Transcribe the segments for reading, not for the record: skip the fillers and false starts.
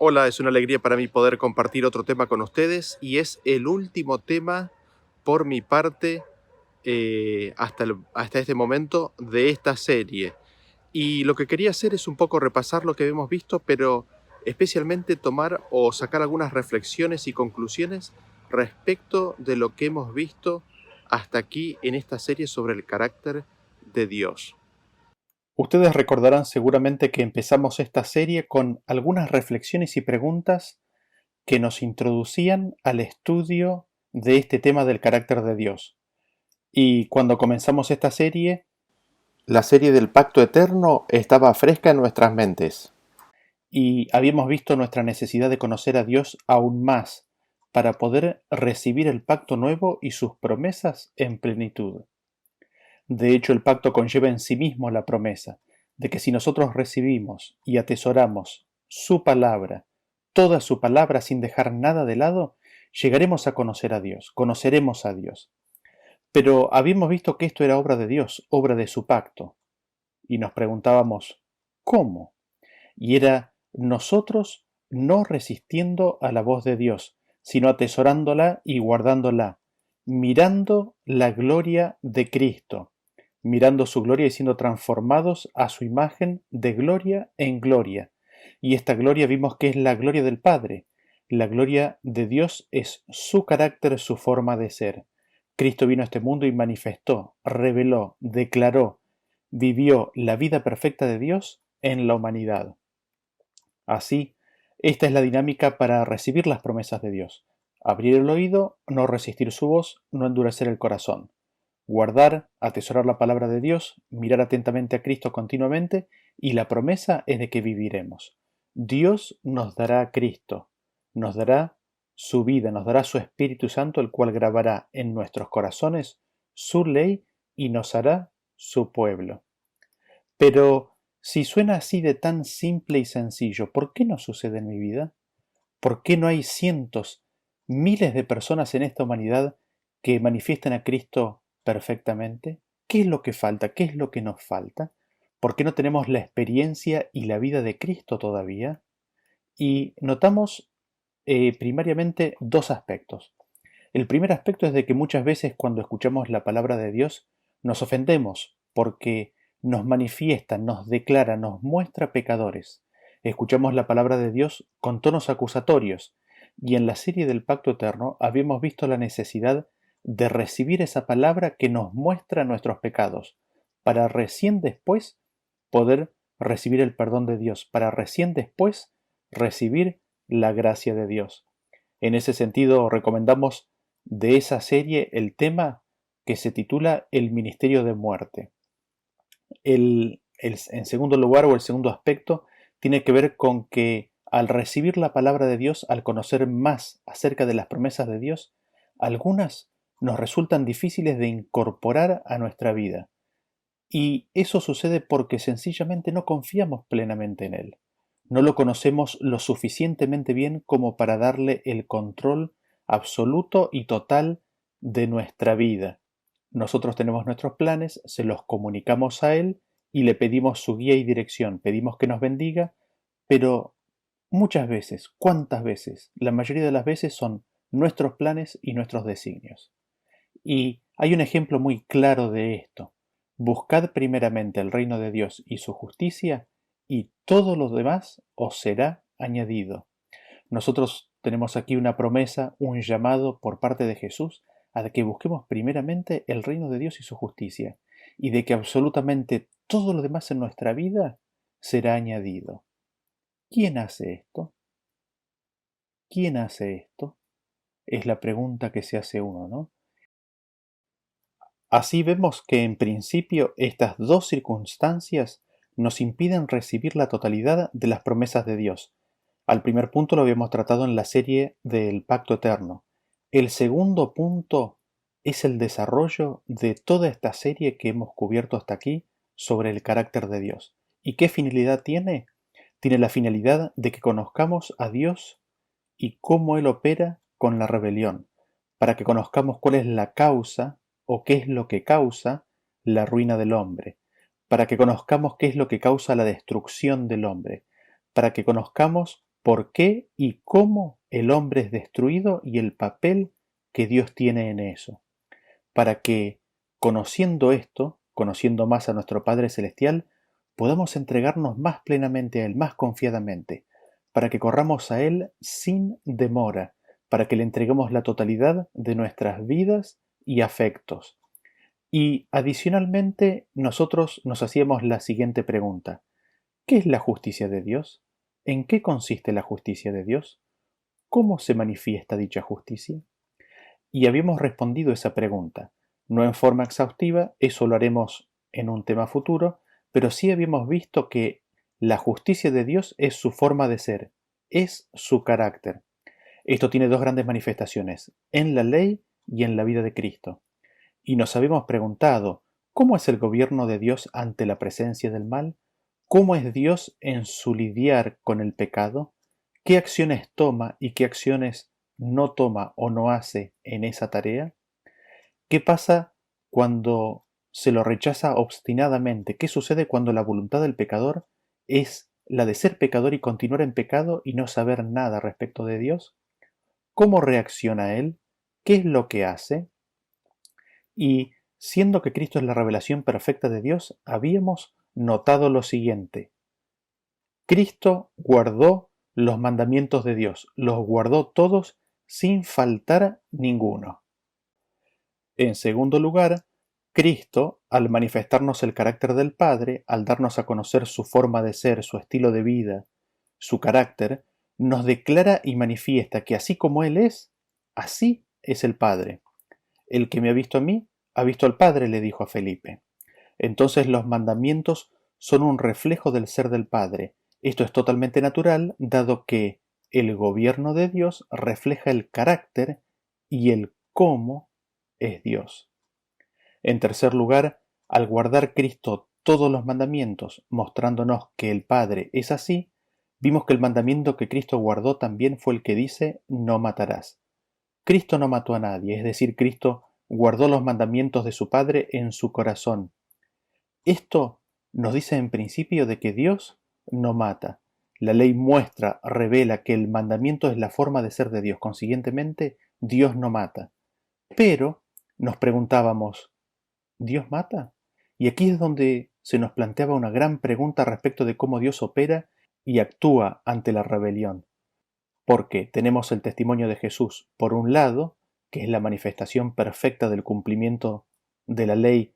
Hola, es una alegría para mí poder compartir otro tema con ustedes y es el último tema por mi parte hasta este momento de esta serie. Y lo que quería hacer es un poco repasar lo que hemos visto, pero especialmente tomar o sacar algunas reflexiones y conclusiones respecto de lo que hemos visto hasta aquí en esta serie sobre el carácter de Dios. Ustedes recordarán seguramente que empezamos esta serie con algunas reflexiones y preguntas que nos introducían al estudio de este tema del carácter de Dios. Y cuando comenzamos esta serie, la serie del pacto eterno estaba fresca en nuestras mentes. Y habíamos visto nuestra necesidad de conocer a Dios aún más para poder recibir el pacto nuevo y sus promesas en plenitud. De hecho, el pacto conlleva en sí mismo la promesa de que si nosotros recibimos y atesoramos su palabra, toda su palabra sin dejar nada de lado, llegaremos a conocer a Dios, conoceremos a Dios. Pero habíamos visto que esto era obra de Dios, obra de su pacto, y nos preguntábamos, ¿cómo? Y era nosotros no resistiendo a la voz de Dios, sino atesorándola y guardándola, mirando la gloria de Cristo, mirando su gloria y siendo transformados a su imagen de gloria en gloria. Y esta gloria vimos que es la gloria del Padre. La gloria de Dios es su carácter, su forma de ser. Cristo vino a este mundo y manifestó, reveló, declaró, vivió la vida perfecta de Dios en la humanidad. Así, esta es la dinámica para recibir las promesas de Dios. Abrir el oído, no resistir su voz, no endurecer el corazón. Guardar, atesorar la palabra de Dios, mirar atentamente a Cristo continuamente y la promesa es de que viviremos. Dios nos dará a Cristo, nos dará su vida, nos dará su Espíritu Santo, el cual grabará en nuestros corazones su ley y nos hará su pueblo. Pero si suena así de tan simple y sencillo, ¿por qué no sucede en mi vida? ¿Por qué no hay cientos, miles de personas en esta humanidad que manifiestan a Cristo perfectamente? ¿Qué es lo que falta? ¿Qué es lo que nos falta? ¿Por qué no tenemos la experiencia y la vida de Cristo todavía? Y notamos primariamente dos aspectos. El primer aspecto es de que muchas veces cuando escuchamos la palabra de Dios nos ofendemos porque nos manifiesta, nos declara, nos muestra pecadores. Escuchamos la palabra de Dios con tonos acusatorios y en la serie del Pacto Eterno habíamos visto la necesidad de recibir esa palabra que nos muestra nuestros pecados para recién después poder recibir el perdón de Dios, para recién después recibir la gracia de Dios. En ese sentido, recomendamos de esa serie el tema que se titula El Ministerio de Muerte. En segundo lugar, o el segundo aspecto, tiene que ver con que al recibir la palabra de Dios, al conocer más acerca de las promesas de Dios, algunas nos resultan difíciles de incorporar a nuestra vida. Y eso sucede porque sencillamente no confiamos plenamente en Él. No lo conocemos lo suficientemente bien como para darle el control absoluto y total de nuestra vida. Nosotros tenemos nuestros planes, se los comunicamos a Él y le pedimos su guía y dirección, pedimos que nos bendiga, pero muchas veces, ¿cuántas veces? La mayoría de las veces son nuestros planes y nuestros designios. Y hay un ejemplo muy claro de esto. Buscad primeramente el reino de Dios y su justicia, y todo lo demás os será añadido. Nosotros tenemos aquí una promesa, un llamado por parte de Jesús a que busquemos primeramente el reino de Dios y su justicia, y de que absolutamente todo lo demás en nuestra vida será añadido. ¿Quién hace esto? ¿Quién hace esto? Es la pregunta que se hace uno, ¿no? Así vemos que en principio estas dos circunstancias nos impiden recibir la totalidad de las promesas de Dios. Al primer punto lo habíamos tratado en la serie del Pacto Eterno. El segundo punto es el desarrollo de toda esta serie que hemos cubierto hasta aquí sobre el carácter de Dios. ¿Y qué finalidad tiene? Tiene la finalidad de que conozcamos a Dios y cómo Él opera con la rebelión, para que conozcamos cuál es la causa o qué es lo que causa la ruina del hombre, para que conozcamos qué es lo que causa la destrucción del hombre, para que conozcamos por qué y cómo el hombre es destruido y el papel que Dios tiene en eso, para que, conociendo esto, conociendo más a nuestro Padre Celestial, podamos entregarnos más plenamente a Él, más confiadamente, para que corramos a Él sin demora, para que le entreguemos la totalidad de nuestras vidas y afectos. Y adicionalmente, nosotros nos hacíamos la siguiente pregunta: ¿qué es la justicia de Dios? ¿En qué consiste la justicia de Dios? ¿Cómo se manifiesta dicha justicia? Y habíamos respondido esa pregunta, no en forma exhaustiva, eso lo haremos en un tema futuro, pero sí habíamos visto que la justicia de Dios es su forma de ser, es su carácter. Esto tiene dos grandes manifestaciones, en la ley y en la vida de Cristo. Y nos habíamos preguntado, ¿cómo es el gobierno de Dios ante la presencia del mal? ¿Cómo es Dios en su lidiar con el pecado? ¿Qué acciones toma y qué acciones no toma o no hace en esa tarea? ¿Qué pasa cuando se lo rechaza obstinadamente? ¿Qué sucede cuando la voluntad del pecador es la de ser pecador y continuar en pecado y no saber nada respecto de Dios? ¿Cómo reacciona él? ¿Qué es lo que hace? Y siendo que Cristo es la revelación perfecta de Dios, habíamos notado lo siguiente: Cristo guardó los mandamientos de Dios, los guardó todos sin faltar ninguno. En segundo lugar, Cristo, al manifestarnos el carácter del Padre, al darnos a conocer su forma de ser, su estilo de vida, su carácter, nos declara y manifiesta que así como Él es, así es el Padre. El que me ha visto a mí, ha visto al Padre, le dijo a Felipe. Entonces los mandamientos son un reflejo del ser del Padre. Esto es totalmente natural, dado que el gobierno de Dios refleja el carácter y el cómo es Dios. En tercer lugar, al guardar Cristo todos los mandamientos, mostrándonos que el Padre es así, vimos que el mandamiento que Cristo guardó también fue el que dice: no matarás. Cristo no mató a nadie, es decir, Cristo guardó los mandamientos de su Padre en su corazón. Esto nos dice en principio de que Dios no mata. La ley muestra, revela que el mandamiento es la forma de ser de Dios. Consiguientemente, Dios no mata. Pero nos preguntábamos, ¿Dios mata? Y aquí es donde se nos planteaba una gran pregunta respecto de cómo Dios opera y actúa ante la rebelión. Porque tenemos el testimonio de Jesús, por un lado, que es la manifestación perfecta del cumplimiento de la ley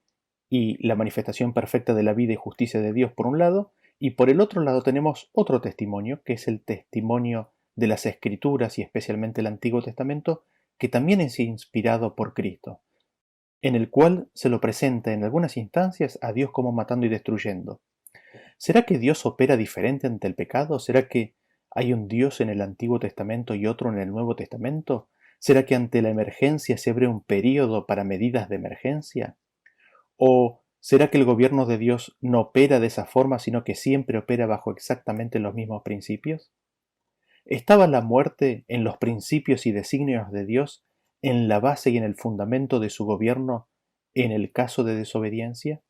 y la manifestación perfecta de la vida y justicia de Dios por un lado, y por el otro lado tenemos otro testimonio, que es el testimonio de las Escrituras y especialmente el Antiguo Testamento, que también es inspirado por Cristo, en el cual se lo presenta en algunas instancias a Dios como matando y destruyendo. ¿Será que Dios opera diferente ante el pecado? ¿Será que hay un Dios en el Antiguo Testamento y otro en el Nuevo Testamento? ¿Será que ante la emergencia se abre un período para medidas de emergencia? ¿O será que el gobierno de Dios no opera de esa forma, sino que siempre opera bajo exactamente los mismos principios? ¿Estaba la muerte en los principios y designios de Dios, en la base y en el fundamento de su gobierno, en el caso de desobediencia?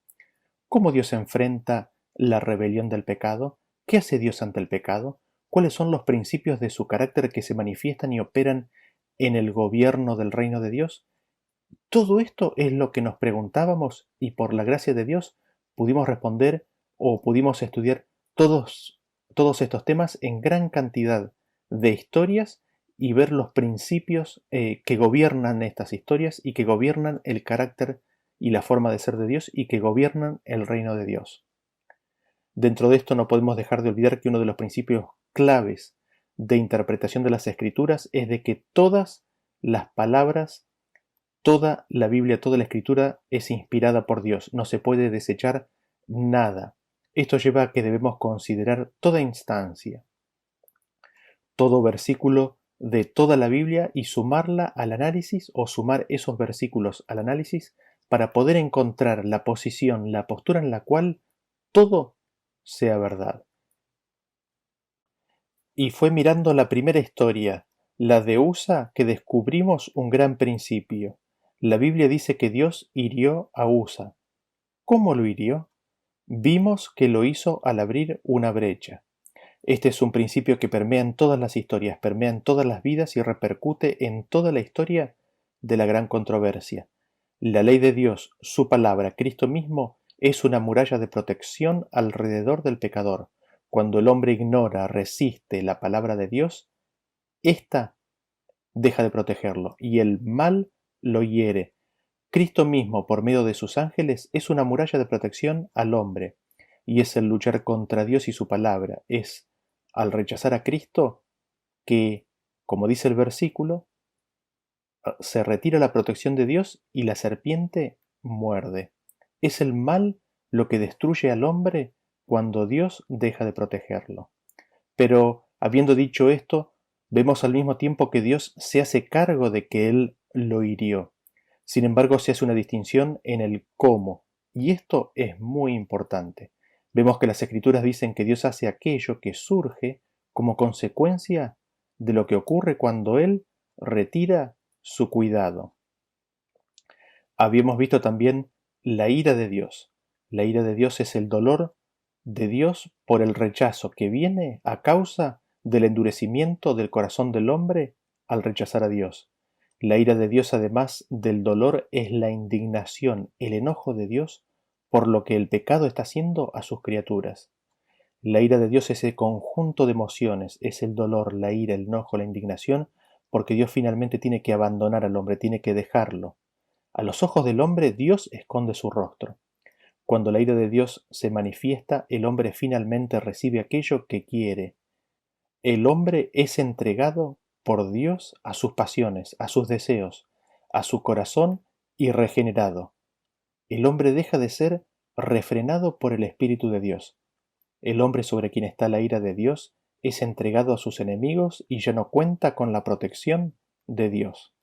¿Cómo Dios enfrenta la rebelión del pecado? ¿Qué hace Dios ante el pecado? ¿Cuáles son los principios de su carácter que se manifiestan y operan en el gobierno del reino de Dios? Todo esto es lo que nos preguntábamos y por la gracia de Dios pudimos responder o pudimos estudiar todos estos temas en gran cantidad de historias y ver los principios que gobiernan estas historias y que gobiernan el carácter y la forma de ser de Dios y que gobiernan el reino de Dios. Dentro de esto no podemos dejar de olvidar que uno de los principios claves de interpretación de las Escrituras es de que todas las palabras, toda la Biblia, toda la Escritura es inspirada por Dios, no se puede desechar nada. Esto lleva a que debemos considerar toda instancia, todo versículo de toda la Biblia y sumarla al análisis o sumar esos versículos al análisis para poder encontrar la posición, la postura en la cual todo sea verdad. Y fue mirando la primera historia, la de Usa, que descubrimos un gran principio. La Biblia dice que Dios hirió a Usa. ¿Cómo lo hirió? Vimos que lo hizo al abrir una brecha. Este es un principio que permea en todas las historias, permea en todas las vidas y repercute en toda la historia de la gran controversia. La ley de Dios, su palabra, Cristo mismo, es una muralla de protección alrededor del pecador. Cuando el hombre ignora, resiste la palabra de Dios, ésta deja de protegerlo y el mal lo hiere. Cristo mismo, por medio de sus ángeles, es una muralla de protección al hombre, y es el luchar contra Dios y su palabra, es al rechazar a Cristo que, como dice el versículo, se retira la protección de Dios y la serpiente muerde. Es el mal lo que destruye al hombre cuando Dios deja de protegerlo. Pero, habiendo dicho esto, vemos al mismo tiempo que Dios se hace cargo de que Él lo hirió. Sin embargo, se hace una distinción en el cómo, y esto es muy importante. Vemos que las Escrituras dicen que Dios hace aquello que surge como consecuencia de lo que ocurre cuando Él retira su cuidado. Habíamos visto también la ira de Dios. La ira de Dios es el dolor de Dios por el rechazo que viene a causa del endurecimiento del corazón del hombre al rechazar a Dios. La ira de Dios, además del dolor, es la indignación, el enojo de Dios por lo que el pecado está haciendo a sus criaturas. La ira de Dios es el conjunto de emociones, es el dolor, la ira, el enojo, la indignación, porque Dios finalmente tiene que abandonar al hombre, tiene que dejarlo. A los ojos del hombre Dios esconde su rostro. Cuando la ira de Dios se manifiesta, el hombre finalmente recibe aquello que quiere. El hombre es entregado por Dios a sus pasiones, a sus deseos, a su corazón y regenerado. El hombre deja de ser refrenado por el Espíritu de Dios. El hombre sobre quien está la ira de Dios es entregado a sus enemigos y ya no cuenta con la protección de Dios.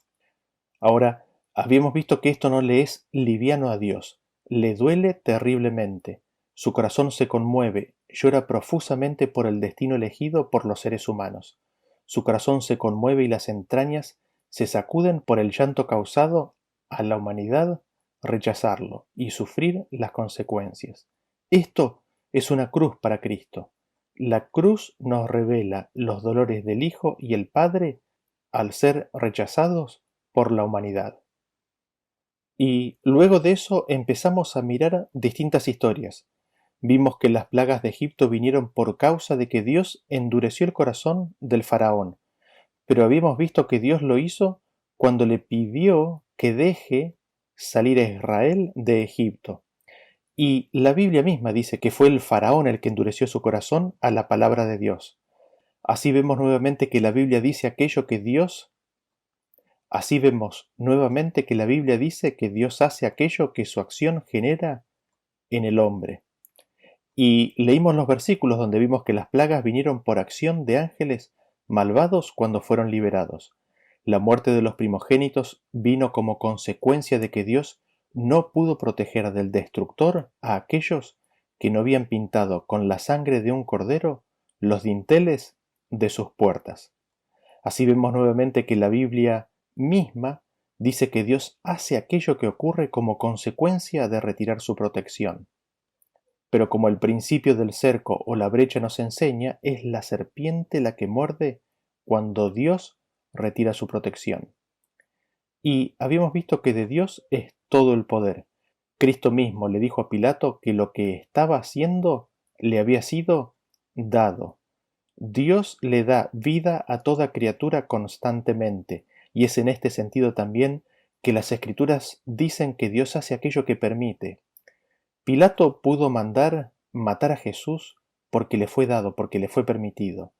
Ahora, habíamos visto que esto no le es liviano a Dios, le duele terriblemente, su corazón se conmueve, llora profusamente por el destino elegido por los seres humanos. Su corazón se conmueve y las entrañas se sacuden por el llanto causado a la humanidad rechazarlo y sufrir las consecuencias. Esto es una cruz para Cristo. La cruz nos revela los dolores del Hijo y el Padre al ser rechazados por la humanidad. Y luego de eso empezamos a mirar distintas historias. Vimos que las plagas de Egipto vinieron por causa de que Dios endureció el corazón del faraón, pero habíamos visto que Dios lo hizo cuando le pidió que deje salir a Israel de Egipto. Y la Biblia misma dice que fue el faraón el que endureció su corazón a la palabra de Dios. Así vemos nuevamente que la Biblia dice aquello que Dios Así vemos nuevamente que la Biblia dice que Dios hace aquello que su acción genera en el hombre. Y leímos los versículos donde vimos que las plagas vinieron por acción de ángeles malvados cuando fueron liberados. La muerte de los primogénitos vino como consecuencia de que Dios no pudo proteger del destructor a aquellos que no habían pintado con la sangre de un cordero los dinteles de sus puertas. Así vemos nuevamente que la Biblia misma dice que Dios hace aquello que ocurre como consecuencia de retirar su protección. Pero como el principio del cerco o la brecha nos enseña, es la serpiente la que muerde cuando Dios retira su protección. Y habíamos visto que de Dios es todo el poder. Cristo mismo le dijo a Pilato que lo que estaba haciendo le había sido dado. Dios le da vida a toda criatura constantemente, y es en este sentido también que las Escrituras dicen que Dios hace aquello que permite. Pilato pudo mandar matar a Jesús porque le fue dado, porque le fue permitido.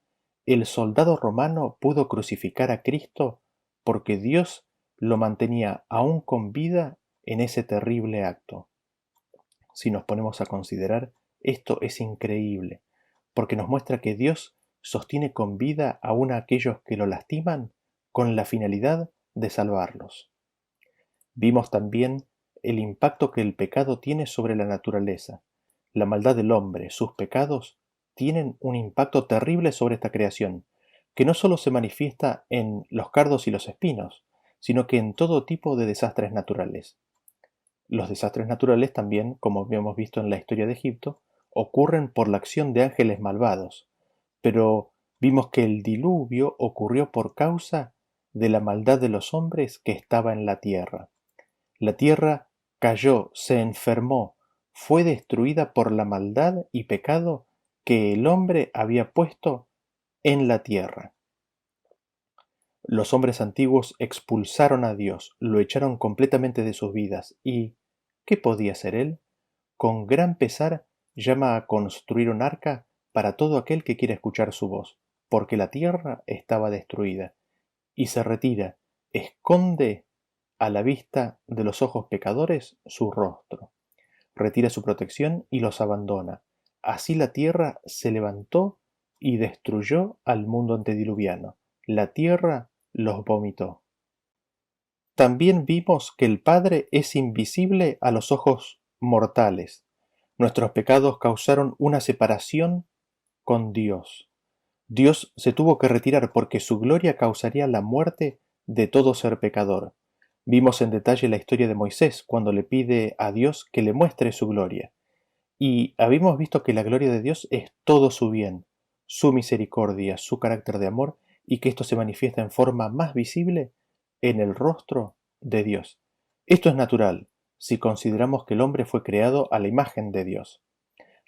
El soldado romano pudo crucificar a Cristo porque Dios lo mantenía aún con vida en ese terrible acto. Si nos ponemos a considerar, esto es increíble, porque nos muestra que Dios sostiene con vida aún a aquellos que lo lastiman con la finalidad de salvarlos. Vimos también el impacto que el pecado tiene sobre la naturaleza. La maldad del hombre, sus pecados, tienen un impacto terrible sobre esta creación, que no solo se manifiesta en los cardos y los espinos, sino que en todo tipo de desastres naturales. Los desastres naturales también, como habíamos visto en la historia de Egipto, ocurren por la acción de ángeles malvados, pero vimos que el diluvio ocurrió por causa de la maldad de los hombres que estaba en la tierra. La tierra cayó, se enfermó, fue destruida por la maldad y pecado que el hombre había puesto en la tierra. Los hombres antiguos expulsaron a Dios, lo echaron completamente de sus vidas y ¿qué podía hacer él? Con gran pesar llama a construir un arca para todo aquel que quiera escuchar su voz, porque la tierra estaba destruida, y se retira, esconde a la vista de los ojos pecadores su rostro, retira su protección y los abandona. Así la tierra se levantó y destruyó al mundo antediluviano. La tierra los vomitó. También vimos que el Padre es invisible a los ojos mortales. Nuestros pecados causaron una separación con Dios. Dios se tuvo que retirar porque su gloria causaría la muerte de todo ser pecador. Vimos en detalle la historia de Moisés cuando le pide a Dios que le muestre su gloria. Y habíamos visto que la gloria de Dios es todo su bien, su misericordia, su carácter de amor, y que esto se manifiesta en forma más visible en el rostro de Dios. Esto es natural, si consideramos que el hombre fue creado a la imagen de Dios.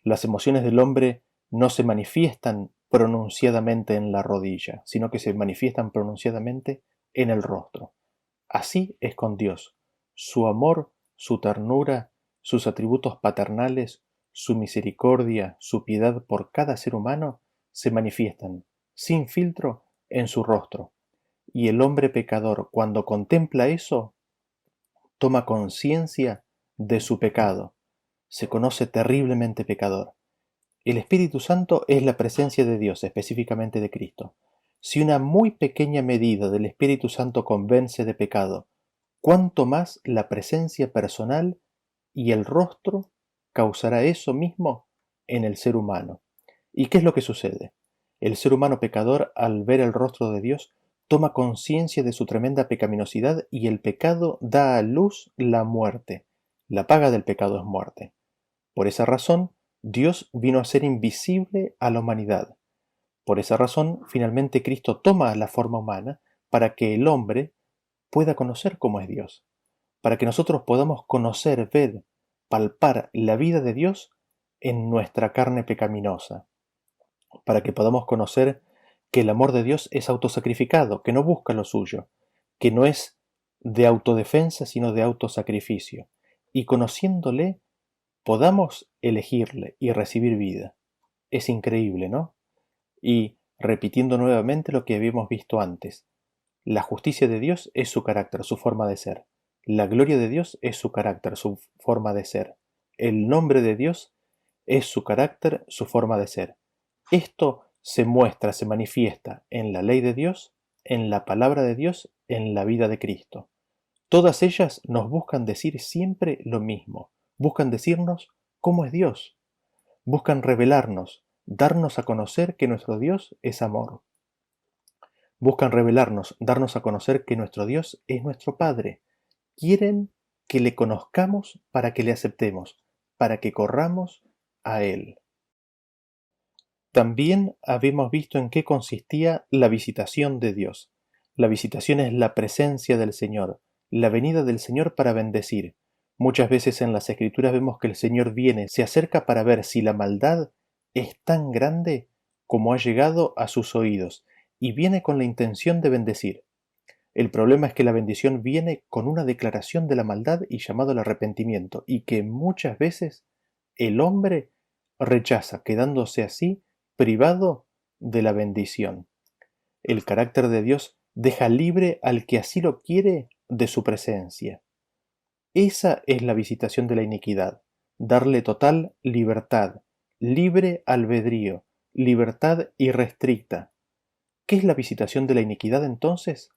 Las emociones del hombre no se manifiestan pronunciadamente en la rodilla, sino que se manifiestan pronunciadamente en el rostro. Así es con Dios. Su amor, su ternura, sus atributos paternales, su misericordia, su piedad por cada ser humano se manifiestan, sin filtro, en su rostro. Y el hombre pecador, cuando contempla eso, toma conciencia de su pecado. Se conoce terriblemente pecador. El Espíritu Santo es la presencia de Dios, específicamente de Cristo. Si una muy pequeña medida del Espíritu Santo convence de pecado, cuánto más la presencia personal y el rostro causará eso mismo en el ser humano. ¿Y qué es lo que sucede? El ser humano pecador, al ver el rostro de Dios, toma conciencia de su tremenda pecaminosidad y el pecado da a luz la muerte. La paga del pecado es muerte. Por esa razón, Dios vino a ser invisible a la humanidad. Por esa razón, finalmente Cristo toma la forma humana para que el hombre pueda conocer cómo es Dios, para que nosotros podamos conocer, ver, palpar la vida de Dios en nuestra carne pecaminosa, para que podamos conocer que el amor de Dios es autosacrificado, que no busca lo suyo, que no es de autodefensa, sino de autosacrificio, y conociéndole podamos elegirle y recibir vida. Es increíble, ¿no? Y repitiendo nuevamente lo que habíamos visto antes, la justicia de Dios es su carácter, su forma de ser. La gloria de Dios es su carácter, su forma de ser. El nombre de Dios es su carácter, su forma de ser. Esto se muestra, se manifiesta en la ley de Dios, en la palabra de Dios, en la vida de Cristo. Todas ellas nos buscan decir siempre lo mismo. Buscan decirnos cómo es Dios. Buscan revelarnos, darnos a conocer que nuestro Dios es amor. Buscan revelarnos, darnos a conocer que nuestro Dios es nuestro Padre. Quieren que le conozcamos para que le aceptemos, para que corramos a Él. También habíamos visto en qué consistía la visitación de Dios. La visitación es la presencia del Señor, la venida del Señor para bendecir. Muchas veces en las Escrituras vemos que el Señor viene, se acerca para ver si la maldad es tan grande como ha llegado a sus oídos, y viene con la intención de bendecir. El problema es que la bendición viene con una declaración de la maldad y llamado al arrepentimiento, y que muchas veces el hombre rechaza, quedándose así privado de la bendición. El carácter de Dios deja libre al que así lo quiere de su presencia. Esa es la visitación de la iniquidad, darle total libertad, libre albedrío, libertad irrestricta. ¿Qué es la visitación de la iniquidad entonces?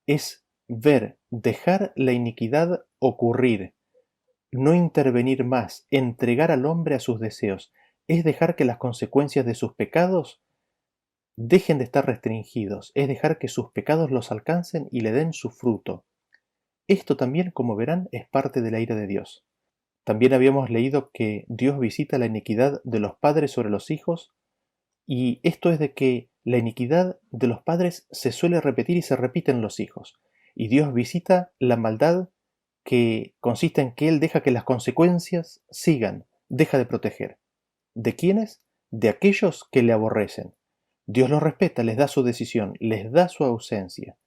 Es ver, dejar la iniquidad ocurrir, no intervenir más, entregar al hombre a sus deseos, es dejar que las consecuencias de sus pecados dejen de estar restringidos, es dejar que sus pecados los alcancen y le den su fruto. Esto también, como verán, es parte de la ira de Dios. También habíamos leído que Dios visita la iniquidad de los padres sobre los hijos Y esto es de que la iniquidad de los padres se suele repetir y se repite en los hijos. Y Dios visita la maldad que consiste en que Él deja que las consecuencias sigan, deja de proteger. ¿De quiénes? De aquellos que le aborrecen. Dios los respeta, les da su decisión, les da su ausencia.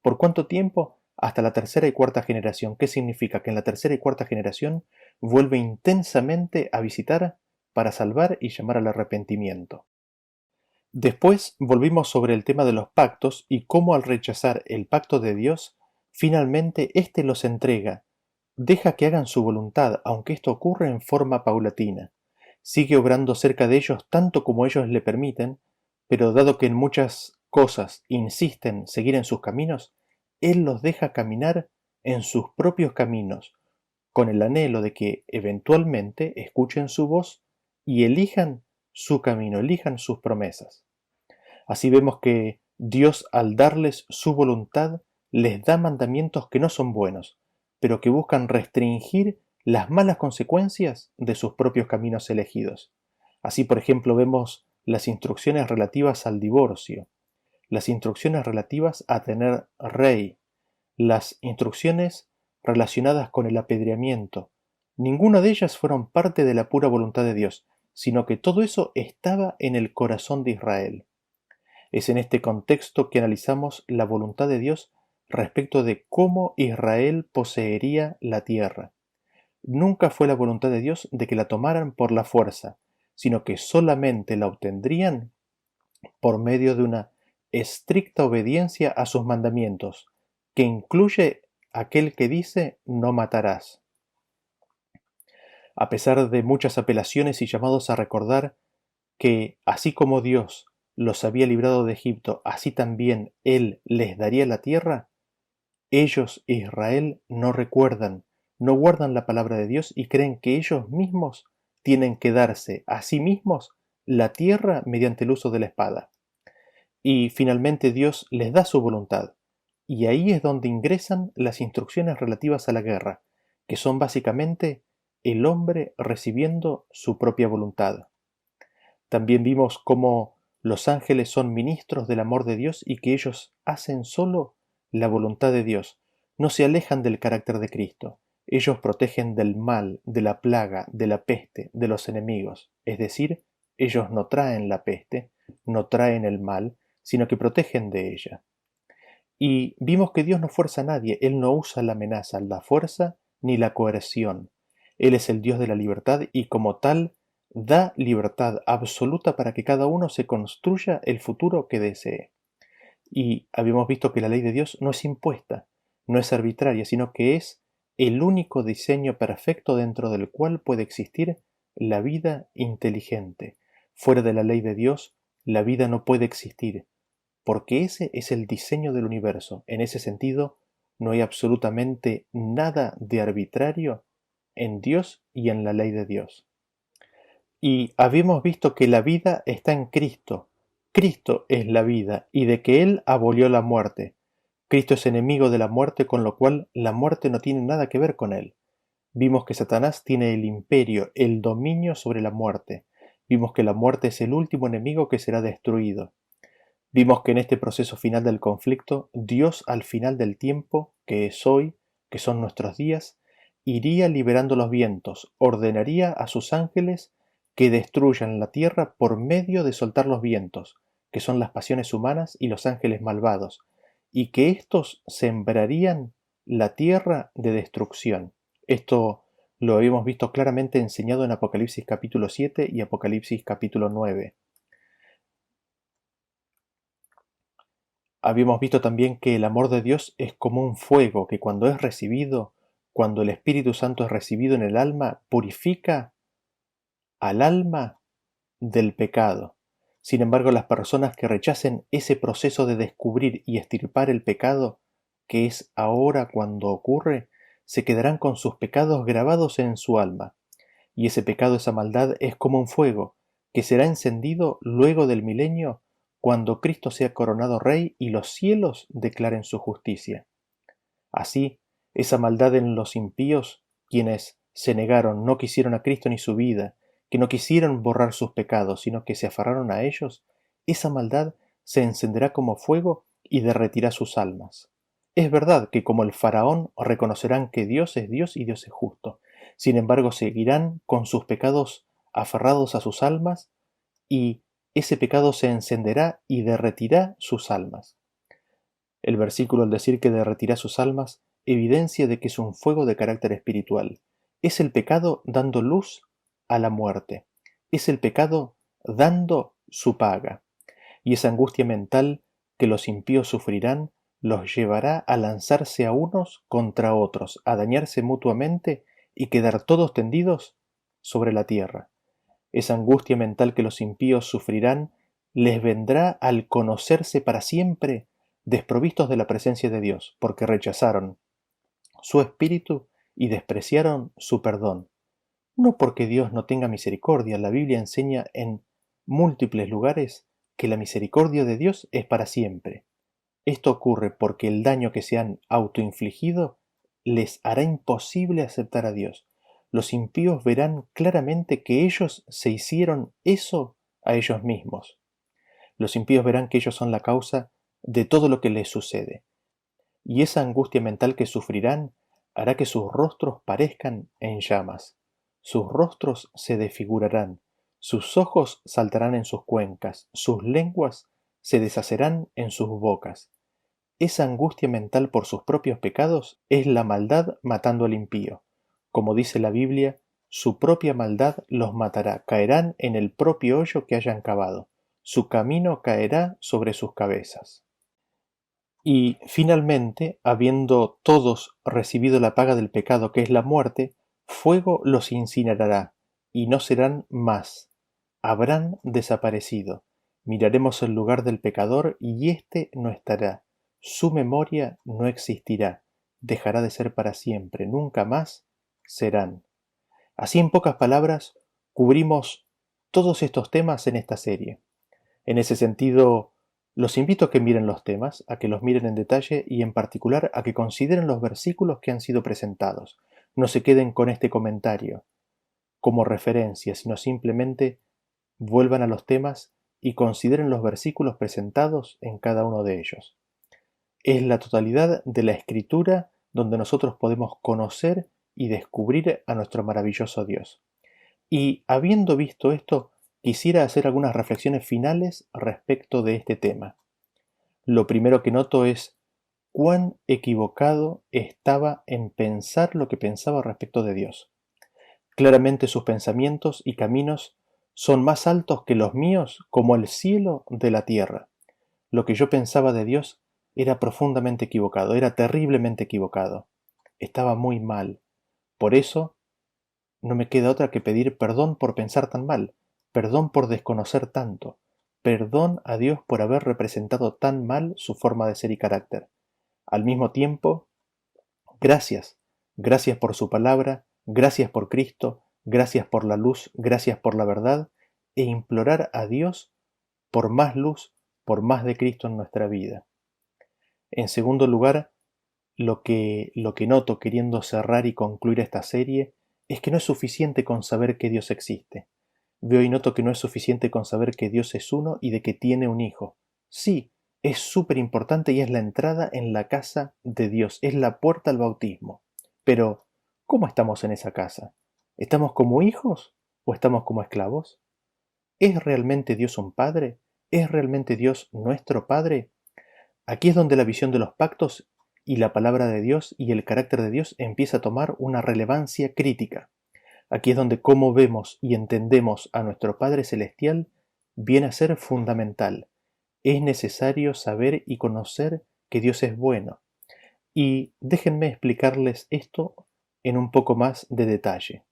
¿Por cuánto tiempo? Hasta la tercera y cuarta generación. ¿Qué significa? Que en la tercera y cuarta generación vuelve intensamente a visitar para salvar y llamar al arrepentimiento. Después volvimos sobre el tema de los pactos y cómo al rechazar el pacto de Dios, finalmente éste los entrega, deja que hagan su voluntad, aunque esto ocurre en forma paulatina. Sigue obrando cerca de ellos tanto como ellos le permiten, pero dado que en muchas cosas insisten seguir en sus caminos, Él los deja caminar en sus propios caminos, con el anhelo de que eventualmente escuchen su voz y elijan su camino, elijan sus promesas. Así vemos que Dios, al darles su voluntad, les da mandamientos que no son buenos, pero que buscan restringir las malas consecuencias de sus propios caminos elegidos. Así, por ejemplo, vemos las instrucciones relativas al divorcio, las instrucciones relativas a tener rey, las instrucciones relacionadas con el apedreamiento. Ninguna de ellas fueron parte de la pura voluntad de Dios, sino que todo eso estaba en el corazón de Israel. Es en este contexto que analizamos la voluntad de Dios respecto de cómo Israel poseería la tierra. Nunca fue la voluntad de Dios de que la tomaran por la fuerza, sino que solamente la obtendrían por medio de una estricta obediencia a sus mandamientos, que incluye aquel que dice no matarás. A pesar de muchas apelaciones y llamados a recordar que, así como Dios los había librado de Egipto, así también Él les daría la tierra, ellos, Israel, no recuerdan, no guardan la palabra de Dios y creen que ellos mismos tienen que darse a sí mismos la tierra mediante el uso de la espada. Y finalmente Dios les da su voluntad, y ahí es donde ingresan las instrucciones relativas a la guerra, que son básicamente el hombre recibiendo su propia voluntad. También vimos cómo los ángeles son ministros del amor de Dios y que ellos hacen solo la voluntad de Dios, no se alejan del carácter de Cristo. Ellos protegen del mal, de la plaga, de la peste, de los enemigos. Es decir, ellos no traen la peste, no traen el mal, sino que protegen de ella. Y vimos que Dios no fuerza a nadie, Él no usa la amenaza, la fuerza ni la coerción. Él es el Dios de la libertad y como tal da libertad absoluta para que cada uno se construya el futuro que desee. Y habíamos visto que la ley de Dios no es impuesta, no es arbitraria, sino que es el único diseño perfecto dentro del cual puede existir la vida inteligente. Fuera de la ley de Dios, la vida no puede existir, porque ese es el diseño del universo. En ese sentido, no hay absolutamente nada de arbitrario en Dios y en la ley de Dios. Y habíamos visto que la vida está en Cristo. Cristo es la vida y de que Él abolió la muerte. Cristo es enemigo de la muerte, con lo cual la muerte no tiene nada que ver con Él. Vimos que Satanás tiene el imperio, el dominio sobre la muerte. Vimos que la muerte es el último enemigo que será destruido. Vimos que en este proceso final del conflicto, Dios al final del tiempo, que es hoy, que son nuestros días, iría liberando los vientos, ordenaría a sus ángeles que destruyan la tierra por medio de soltar los vientos, que son las pasiones humanas y los ángeles malvados, y que éstos sembrarían la tierra de destrucción. Esto lo habíamos visto claramente enseñado en Apocalipsis capítulo 7 y Apocalipsis capítulo 9. Habíamos visto también que el amor de Dios es como un fuego que cuando es recibido, cuando el Espíritu Santo es recibido en el alma, purifica al alma del pecado. Sin embargo, las personas que rechacen ese proceso de descubrir y extirpar el pecado, que es ahora cuando ocurre, se quedarán con sus pecados grabados en su alma. Y ese pecado, esa maldad, es como un fuego, que será encendido luego del milenio, cuando Cristo sea coronado Rey y los cielos declaren su justicia. Así, esa maldad en los impíos, quienes se negaron, no quisieron a Cristo ni su vida, que no quisieron borrar sus pecados, sino que se aferraron a ellos, esa maldad se encenderá como fuego y derretirá sus almas. Es verdad que como el faraón reconocerán que Dios es Dios y Dios es justo. Sin embargo, seguirán con sus pecados aferrados a sus almas y ese pecado se encenderá y derretirá sus almas. El versículo al decir que derretirá sus almas evidencia de que es un fuego de carácter espiritual. Es el pecado dando luz a la muerte. Es el pecado dando su paga. Y esa angustia mental que los impíos sufrirán los llevará a lanzarse a unos contra otros, a dañarse mutuamente y quedar todos tendidos sobre la tierra. Esa angustia mental que los impíos sufrirán les vendrá al conocerse para siempre desprovistos de la presencia de Dios, porque rechazaron su espíritu y despreciaron su perdón. No porque Dios no tenga misericordia, la Biblia enseña en múltiples lugares que la misericordia de Dios es para siempre. Esto ocurre porque el daño que se han autoinfligido les hará imposible aceptar a Dios. Los impíos verán claramente que ellos se hicieron eso a ellos mismos. Los impíos verán que ellos son la causa de todo lo que les sucede. Y esa angustia mental que sufrirán hará que sus rostros parezcan en llamas. Sus rostros se desfigurarán, sus ojos saltarán en sus cuencas, sus lenguas se deshacerán en sus bocas. Esa angustia mental por sus propios pecados es la maldad matando al impío. Como dice la Biblia, su propia maldad los matará, caerán en el propio hoyo que hayan cavado, su camino caerá sobre sus cabezas. Y finalmente, habiendo todos recibido la paga del pecado que es la muerte, fuego los incinerará, y no serán más, habrán desaparecido. Miraremos el lugar del pecador y éste no estará, su memoria no existirá, dejará de ser para siempre, nunca más serán. Así en pocas palabras, cubrimos todos estos temas en esta serie. En ese sentido, los invito a que miren los temas, a que los miren en detalle y en particular a que consideren los versículos que han sido presentados. No se queden con este comentario como referencia, sino simplemente vuelvan a los temas y consideren los versículos presentados en cada uno de ellos. Es la totalidad de la Escritura donde nosotros podemos conocer y descubrir a nuestro maravilloso Dios. Y habiendo visto esto, quisiera hacer algunas reflexiones finales respecto de este tema. Lo primero que noto es cuán equivocado estaba en pensar lo que pensaba respecto de Dios. Claramente sus pensamientos y caminos son más altos que los míos como el cielo de la tierra. Lo que yo pensaba de Dios era profundamente equivocado, era terriblemente equivocado. Estaba muy mal. Por eso no me queda otra que pedir perdón por pensar tan mal, perdón por desconocer tanto, perdón a Dios por haber representado tan mal su forma de ser y carácter. Al mismo tiempo, gracias, gracias por su palabra, gracias por Cristo, gracias por la luz, gracias por la verdad, e implorar a Dios por más luz, por más de Cristo en nuestra vida. En segundo lugar, lo que noto queriendo cerrar y concluir esta serie es que no es suficiente con saber que Dios existe. Veo y noto que no es suficiente con saber que Dios es uno y de que tiene un hijo. Sí, es súper importante y es la entrada en la casa de Dios, es la puerta al bautismo. Pero, ¿cómo estamos en esa casa? ¿Estamos como hijos o estamos como esclavos? ¿Es realmente Dios un Padre? ¿Es realmente Dios nuestro Padre? Aquí es donde la visión de los pactos y la palabra de Dios y el carácter de Dios empieza a tomar una relevancia crítica. Aquí es donde cómo vemos y entendemos a nuestro Padre Celestial viene a ser fundamental. Es necesario saber y conocer que Dios es bueno. Y déjenme explicarles esto en un poco más de detalle.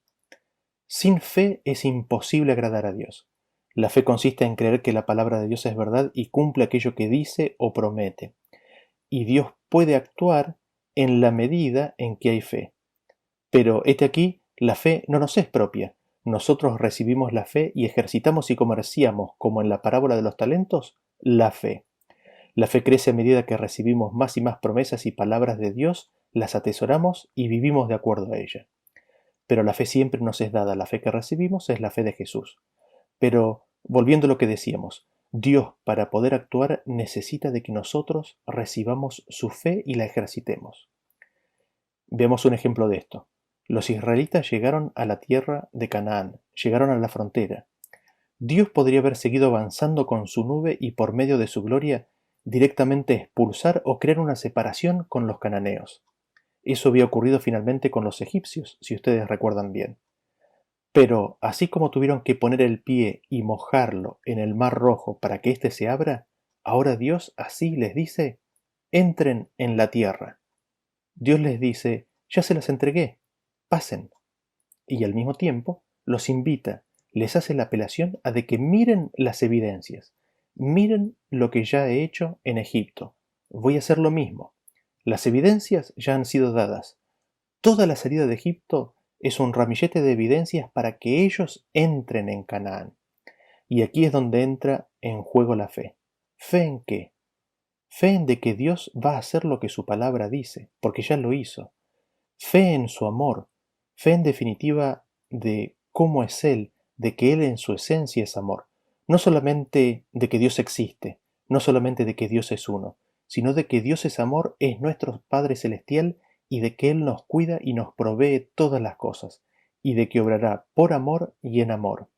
Sin fe es imposible agradar a Dios. La fe consiste en creer que la palabra de Dios es verdad y cumple aquello que dice o promete. Y Dios puede actuar en la medida en que hay fe. Pero hete aquí, la fe no nos es propia. Nosotros recibimos la fe y ejercitamos y comerciamos, como en la parábola de los talentos, la fe. La fe crece a medida que recibimos más y más promesas y palabras de Dios, las atesoramos y vivimos de acuerdo a ella. pero la fe siempre nos es dada. La fe que recibimos es la fe de Jesús. Pero, volviendo a lo que decíamos, Dios, para poder actuar, necesita de que nosotros recibamos su fe y la ejercitemos. Veamos un ejemplo de esto. Los israelitas llegaron a la tierra de Canaán, llegaron a la frontera. Dios podría haber seguido avanzando con su nube y por medio de su gloria directamente expulsar o crear una separación con los cananeos. Eso había ocurrido finalmente con los egipcios, si ustedes recuerdan bien. Pero, así como tuvieron que poner el pie y mojarlo en el mar Rojo para que éste se abra, ahora Dios así les dice, entren en la tierra. Dios les dice, ya se las entregué, pasen. Y al mismo tiempo los invita, les hace la apelación a de que miren las evidencias, miren lo que ya he hecho en Egipto, voy a hacer lo mismo. Las evidencias ya han sido dadas. Toda la salida de Egipto es un ramillete de evidencias para que ellos entren en Canaán. Y aquí es donde entra en juego la fe. ¿Fe en qué? Fe en de que Dios va a hacer lo que su palabra dice, porque ya lo hizo. Fe en su amor, fe en definitiva de cómo es Él, de que Él en su esencia es amor. No solamente de que Dios existe, no solamente de que Dios es uno, sino de que Dios es amor, es nuestro Padre Celestial y de que Él nos cuida y nos provee todas las cosas, y de que obrará por amor y en amor.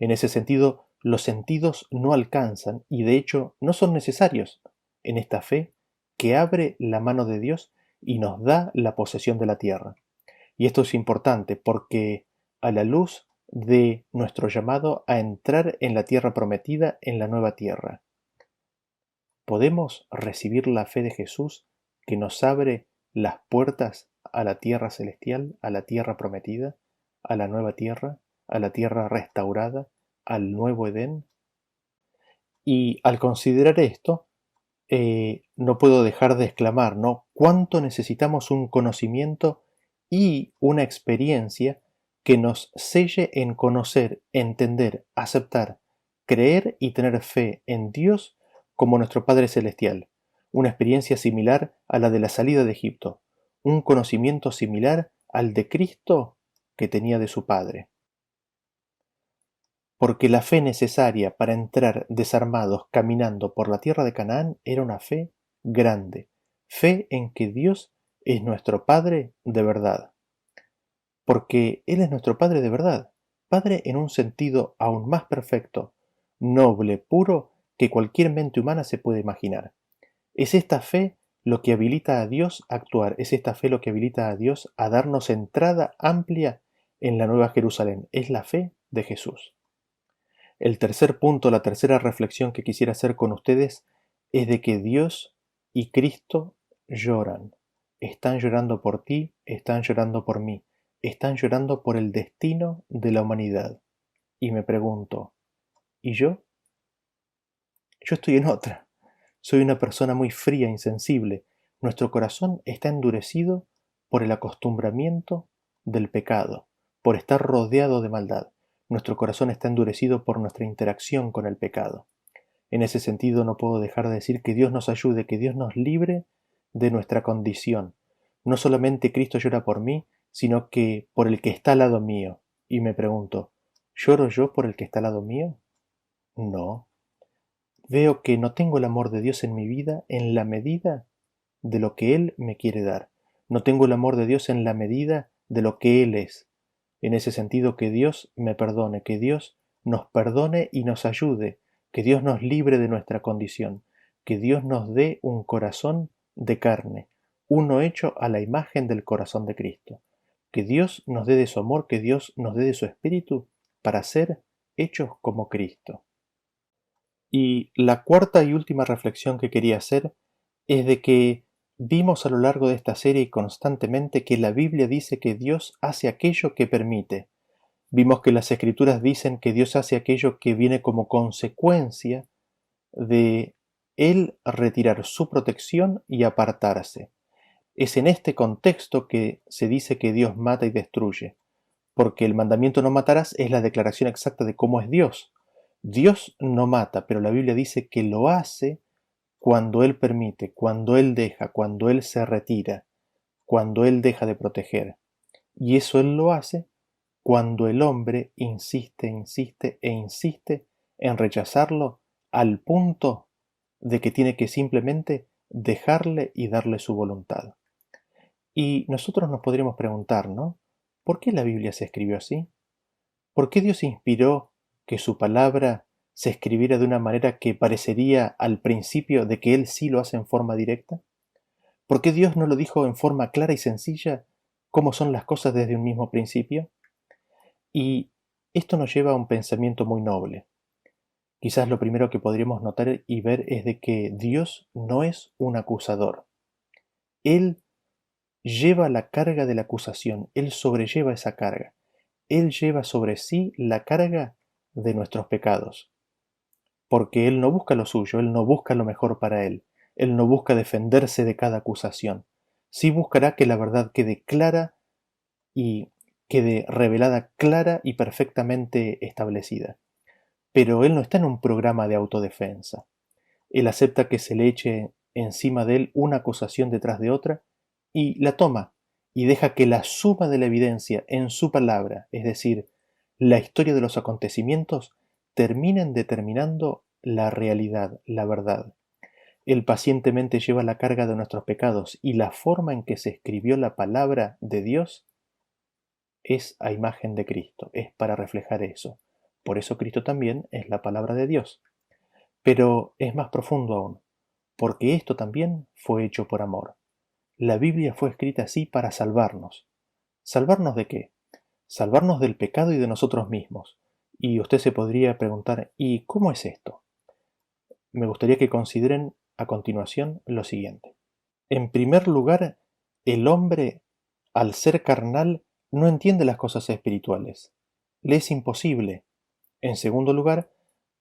En ese sentido, los sentidos no alcanzan y de hecho no son necesarios en esta fe que abre la mano de Dios y nos da la posesión de la tierra. Y esto es importante porque a la luz de nuestro llamado a entrar en la tierra prometida, en la nueva tierra, podemos recibir la fe de Jesús que nos abre las puertas a la tierra celestial, a la tierra prometida, a la nueva tierra, a la tierra restaurada, al nuevo Edén. Y al considerar esto, no puedo dejar de exclamar, ¿no? Cuánto necesitamos un conocimiento y una experiencia que nos selle en conocer, entender, aceptar, creer y tener fe en Dios como nuestro Padre Celestial. Una experiencia similar a la de la salida de Egipto. Un conocimiento similar al de Cristo que tenía de su Padre. Porque la fe necesaria para entrar desarmados caminando por la tierra de Canaán era una fe grande, fe en que Dios es nuestro Padre de verdad. Porque Él es nuestro Padre de verdad, Padre en un sentido aún más perfecto, noble, puro, que cualquier mente humana se puede imaginar. Es esta fe lo que habilita a Dios a actuar, es esta fe lo que habilita a Dios a darnos entrada amplia en la Nueva Jerusalén, es la fe de Jesús. El tercer punto, la tercera reflexión que quisiera hacer con ustedes es de que Dios y Cristo lloran. Están llorando por ti, están llorando por mí, están llorando por el destino de la humanidad. Y me pregunto, ¿y yo? Yo estoy en otra. Soy una persona muy fría, insensible. Nuestro corazón está endurecido por el acostumbramiento del pecado, por estar rodeado de maldad. Nuestro corazón está endurecido por nuestra interacción con el pecado. En ese sentido no puedo dejar de decir que Dios nos ayude, que Dios nos libre de nuestra condición. No solamente Cristo llora por mí, sino que por el que está al lado mío. Y me pregunto, ¿lloro yo por el que está al lado mío? No. Veo que no tengo el amor de Dios en mi vida en la medida de lo que Él me quiere dar. No tengo el amor de Dios en la medida de lo que Él es. En ese sentido, que Dios me perdone, que Dios nos perdone y nos ayude, que Dios nos libre de nuestra condición, que Dios nos dé un corazón de carne, uno hecho a la imagen del corazón de Cristo. Que Dios nos dé de su amor, que Dios nos dé de su espíritu para ser hechos como Cristo. Y la cuarta y última reflexión que quería hacer es de que vimos a lo largo de esta serie constantemente que la Biblia dice que Dios hace aquello que permite. Vimos que las Escrituras dicen que Dios hace aquello que viene como consecuencia de Él retirar su protección y apartarse. Es en este contexto que se dice que Dios mata y destruye, porque el mandamiento no matarás es la declaración exacta de cómo es Dios. Dios no mata, pero la Biblia dice que lo hace cuando Él permite, cuando Él deja, cuando Él se retira, cuando Él deja de proteger. Y eso Él lo hace cuando el hombre insiste, insiste e insiste en rechazarlo al punto de que tiene que simplemente dejarle y darle su voluntad. Y nosotros nos podríamos preguntar, ¿no? ¿Por qué la Biblia se escribió así? ¿Por qué Dios inspiró que su palabra se escribiera de una manera que parecería al principio de que Él sí lo hace en forma directa? ¿Por qué Dios no lo dijo en forma clara y sencilla cómo son las cosas desde un mismo principio? Y esto nos lleva a un pensamiento muy noble. Quizás lo primero que podríamos notar y ver es de que Dios no es un acusador. Él lleva la carga de la acusación, Él sobrelleva esa carga. Él lleva sobre sí la carga de nuestros pecados, porque Él no busca lo suyo, Él no busca lo mejor para Él no busca defenderse de cada acusación. Sí buscará que la verdad quede clara y quede revelada clara y perfectamente establecida. Pero Él no está en un programa de autodefensa. Él acepta que se le eche encima de Él una acusación detrás de otra y la toma y deja que la suma de la evidencia en su palabra, es decir, la historia de los acontecimientos, terminen determinando la realidad, la verdad. Él pacientemente lleva la carga de nuestros pecados y la forma en que se escribió la palabra de Dios es a imagen de Cristo, es para reflejar eso. Por eso Cristo también es la palabra de Dios. Pero es más profundo aún, porque esto también fue hecho por amor. La Biblia fue escrita así para salvarnos. ¿Salvarnos de qué? Salvarnos del pecado y de nosotros mismos. Y usted se podría preguntar, ¿y cómo es esto? Me gustaría que consideren a continuación lo siguiente. En primer lugar, el hombre, al ser carnal, no entiende las cosas espirituales. Le es imposible. En segundo lugar,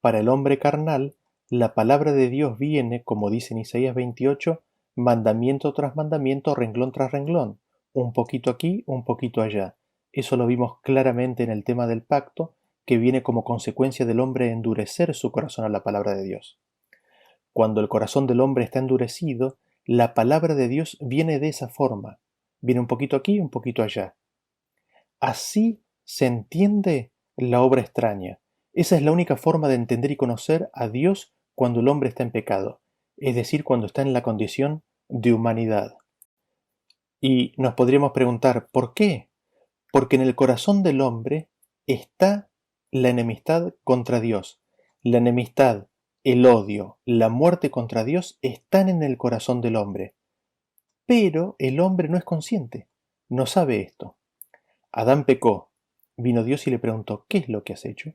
para el hombre carnal, la palabra de Dios viene, como dice en Isaías 28, mandamiento tras mandamiento, renglón tras renglón, un poquito aquí, un poquito allá. Eso lo vimos claramente en el tema del pacto, que viene como consecuencia del hombre endurecer su corazón a la palabra de Dios. Cuando el corazón del hombre está endurecido, la palabra de Dios viene de esa forma. Viene un poquito aquí, un poquito allá. Así se entiende la obra extraña. Esa es la única forma de entender y conocer a Dios cuando el hombre está en pecado, es decir, cuando está en la condición de humanidad. Y nos podríamos preguntar, ¿por qué? Porque en el corazón del hombre está la enemistad contra Dios. La enemistad, el odio, la muerte contra Dios están en el corazón del hombre. Pero el hombre no es consciente, no sabe esto. Adán pecó. Vino Dios y le preguntó, ¿qué es lo que has hecho?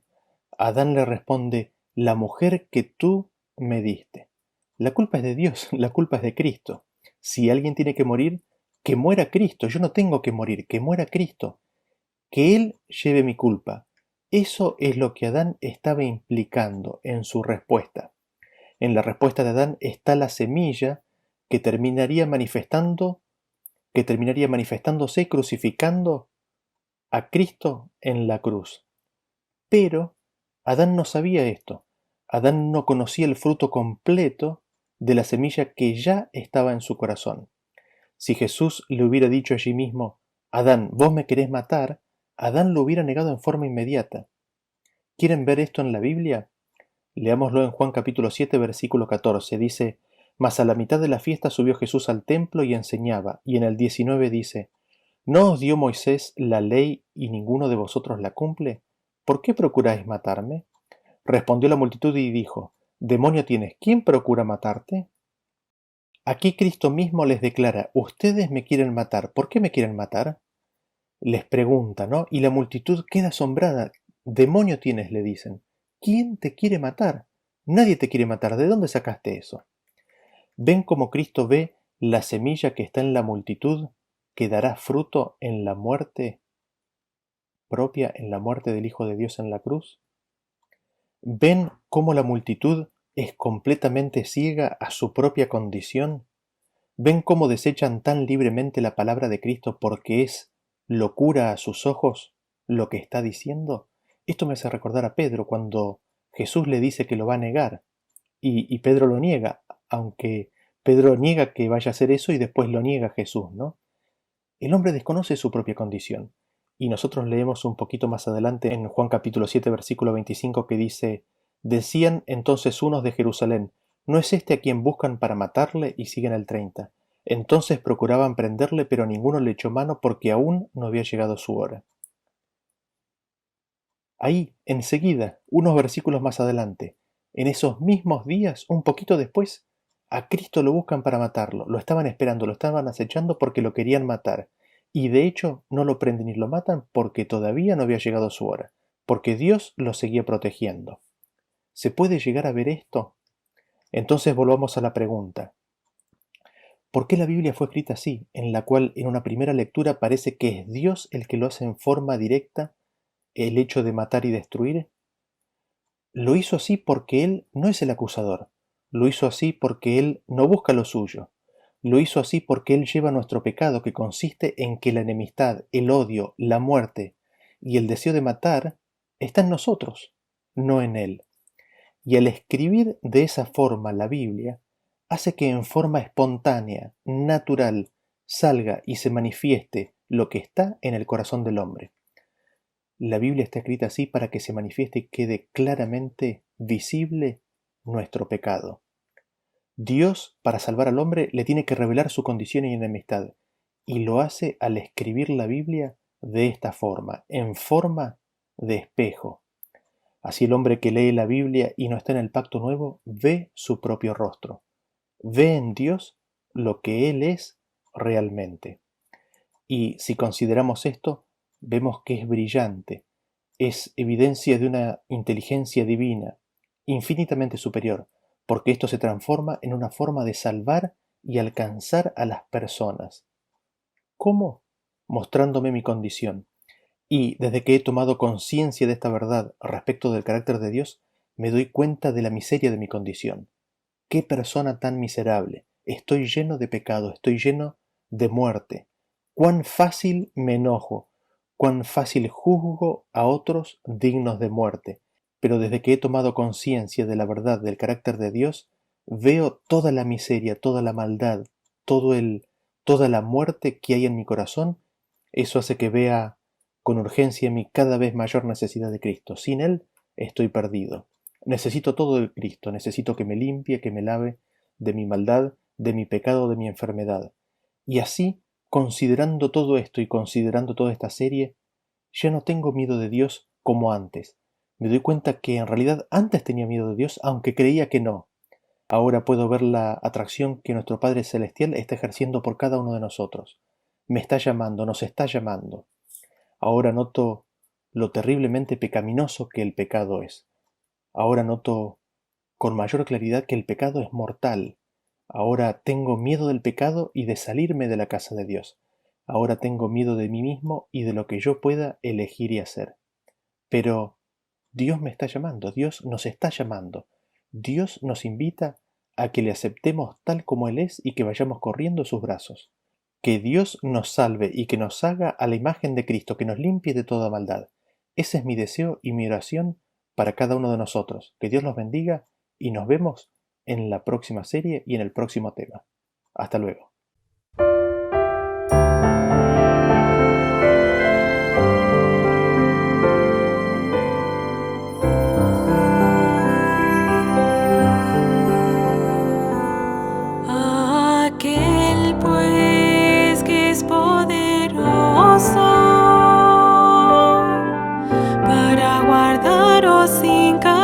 Adán le responde, la mujer que tú me diste. La culpa es de Dios, la culpa es de Cristo. Si alguien tiene que morir, que muera Cristo. Yo no tengo que morir, que muera Cristo. Que Él lleve mi culpa. Eso es lo que Adán estaba implicando en su respuesta. En la respuesta de Adán está la semilla que terminaría manifestándose crucificando a Cristo en la cruz. Pero Adán no sabía esto. Adán no conocía el fruto completo de la semilla que ya estaba en su corazón. Si Jesús le hubiera dicho allí mismo, Adán, vos me querés matar, Adán lo hubiera negado en forma inmediata. ¿Quieren ver esto en la Biblia? Leámoslo en Juan capítulo 7, versículo 14. Dice, mas a la mitad de la fiesta subió Jesús al templo y enseñaba. Y en el 19 dice, ¿no os dio Moisés la ley y ninguno de vosotros la cumple? ¿Por qué procuráis matarme? Respondió la multitud y dijo, Demonio tienes, ¿quién procura matarte? Aquí Cristo mismo les declara, ustedes me quieren matar, ¿por qué me quieren matar? Les pregunta, ¿no? Y la multitud queda asombrada. Demonio tienes, le dicen. ¿Quién te quiere matar? Nadie te quiere matar. ¿De dónde sacaste eso? ¿Ven cómo Cristo ve la semilla que está en la multitud que dará fruto en la muerte propia, en la muerte del Hijo de Dios en la cruz? ¿Ven cómo la multitud es completamente ciega a su propia condición? ¿Ven cómo desechan tan libremente la palabra de Cristo porque es locura a sus ojos lo que está diciendo? Esto me hace recordar a Pedro cuando Jesús le dice que lo va a negar y Pedro lo niega, aunque Pedro niega que vaya a hacer eso y después lo niega Jesús, ¿no? El hombre desconoce su propia condición. Y nosotros leemos un poquito más adelante en Juan capítulo 7, versículo 25, que dice: Decían entonces unos de Jerusalén: ¿No es este a quien buscan para matarle? Y siguen el 30. Entonces procuraban prenderle, pero ninguno le echó mano porque aún no había llegado su hora. Ahí, enseguida, unos versículos más adelante, en esos mismos días, un poquito después, a Cristo lo buscan para matarlo. Lo estaban esperando, lo estaban acechando porque lo querían matar. Y de hecho no lo prenden y lo matan porque todavía no había llegado su hora, porque Dios lo seguía protegiendo. ¿Se puede llegar a ver esto? Entonces volvamos a la pregunta. ¿Por qué la Biblia fue escrita así, en la cual en una primera lectura parece que es Dios el que lo hace en forma directa, el hecho de matar y destruir? Lo hizo así porque Él no es el acusador. Lo hizo así porque Él no busca lo suyo. Lo hizo así porque Él lleva nuestro pecado, que consiste en que la enemistad, el odio, la muerte y el deseo de matar está en nosotros, no en Él. Y al escribir de esa forma la Biblia, hace que en forma espontánea, natural, salga y se manifieste lo que está en el corazón del hombre. La Biblia está escrita así para que se manifieste y quede claramente visible nuestro pecado. Dios, para salvar al hombre, le tiene que revelar su condición y enemistad, y lo hace al escribir la Biblia de esta forma, en forma de espejo. Así el hombre que lee la Biblia y no está en el pacto nuevo ve su propio rostro, ve en Dios lo que Él es realmente. Y si consideramos esto, vemos que es brillante, es evidencia de una inteligencia divina, infinitamente superior, porque esto se transforma en una forma de salvar y alcanzar a las personas. ¿Cómo? Mostrándome mi condición. Y desde que he tomado conciencia de esta verdad respecto del carácter de Dios, me doy cuenta de la miseria de mi condición. ¡Qué persona tan miserable! Estoy lleno de pecado, estoy lleno de muerte. Cuán fácil me enojo, cuán fácil juzgo a otros dignos de muerte. Pero desde que he tomado conciencia de la verdad del carácter de Dios, veo toda la miseria, toda la maldad, toda la muerte que hay en mi corazón. Eso hace que vea con urgencia mi cada vez mayor necesidad de Cristo. Sin Él estoy perdido. Necesito todo de Cristo, necesito que me limpie, que me lave de mi maldad, de mi pecado, de mi enfermedad. Y así, considerando todo esto y considerando toda esta serie, ya no tengo miedo de Dios como antes. Me doy cuenta que en realidad antes tenía miedo de Dios, aunque creía que no. Ahora puedo ver la atracción que nuestro Padre Celestial está ejerciendo por cada uno de nosotros. Me está llamando, nos está llamando. Ahora noto lo terriblemente pecaminoso que el pecado es. Ahora noto con mayor claridad que el pecado es mortal. Ahora tengo miedo del pecado y de salirme de la casa de Dios. Ahora tengo miedo de mí mismo y de lo que yo pueda elegir y hacer. Pero Dios me está llamando, Dios nos está llamando. Dios nos invita a que le aceptemos tal como Él es y que vayamos corriendo a sus brazos. Que Dios nos salve y que nos haga a la imagen de Cristo, que nos limpie de toda maldad. Ese es mi deseo y mi oración para cada uno de nosotros. Que Dios los bendiga y nos vemos en la próxima serie y en el próximo tema. Hasta luego. Aquel pues que es poderoso para guardaros sin caer.